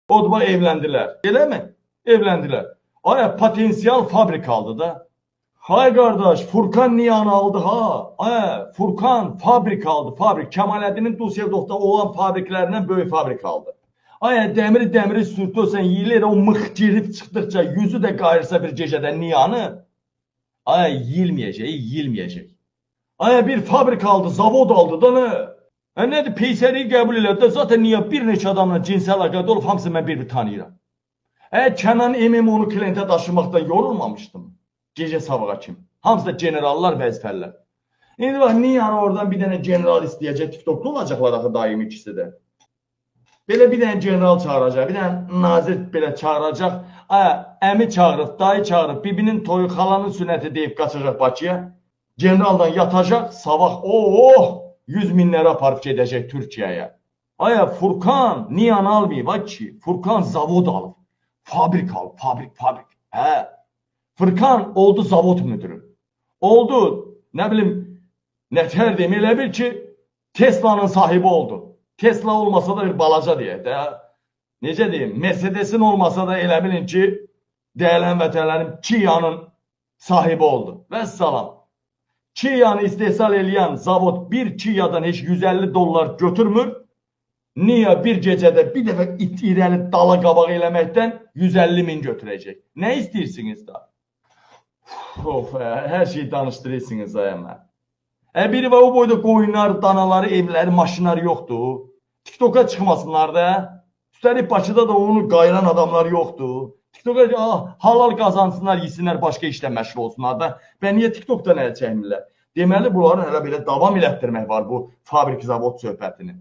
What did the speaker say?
O da evlendilər. Elə mi? Evlendilər. Aya potensial fabrik aldı da. Hay kardeş, Furkan Niyan'ı aldı ha. Furkan fabrik aldı, fabrik. Kemalettin'in Düsseldorf'ta olan fabriklerinden böyle fabrik aldı. Demiri sürtürsen yiyilir, o mıx girip çıktıkça yüzü de qayırsa bir gecədə Niyan'ı. Yiyilməyəcək. Bir fabrik aldı, zavod aldı da ne? Nədir, peysəriyi qəbul elədi də, zaten Niyan bir neçə adamla cinsi əlaqədə olub, hamısı mən bir tanıyıram. Kenan Emim onu klientə daşımaqdan yorulmamışdım. Gecə sabaha kim? Hamısı da generallar, vəzifəllər. İndi bax, Niyan'ı oradan bir dənə general istəyəcək, TikTok'da olacaqlar axı daim ikisi də. Belə bir dənə general çağıracaq, bir dənə nazir belə çağıracaq. Əmi çağırıb, dayı çağırıb, bibinin toyu, xalanın sünnəti deyib qaçacaq Bakıya. Generaldan yatacaq, sabah 100 minlərə aparıb gedəcək Türkiyəyə. Furkan Niyan'ı almayıb ki, Furkan zavod alıb, fabrik alıb, fabrik. Furkan oldu zavod müdürü. Oldu, ne bileyim, nətər deyim, elə bil ki, Tesla'nın sahibi oldu. Tesla olmasa da bir balaca deyək də. Necə deyim, Mercedes'in olmasa da elə bilin ki, dəyərlən vətənlərin Kia'nın sahibi oldu. Vəssalam. Kia'nı istehsal eləyən zavod bir Kia'dan heç 150 dollar götürmür. Niye bir gecədə bir dəfə irəli dala qabaq eləməkdən 150 min götürəcək? Nə istəyirsiniz da? Her şeyi danışdırırsınız ayəmə. Biri var o boyda qoyunlar, danaları, evləri, maşınları yoxdur. TikTok'a çıxmasınlar da. Üstəlik Bakıda da onu qayıran adamlar yoxdur. TikTok'a halal qazansınlar, yesinlər, başqa işlə məşğul olsunlar da. Və niyə TikTok'dan əl çəkmirlər? Deməli, bunların hələ belə davam elətdirmək var bu fabrik zavod söhbətini.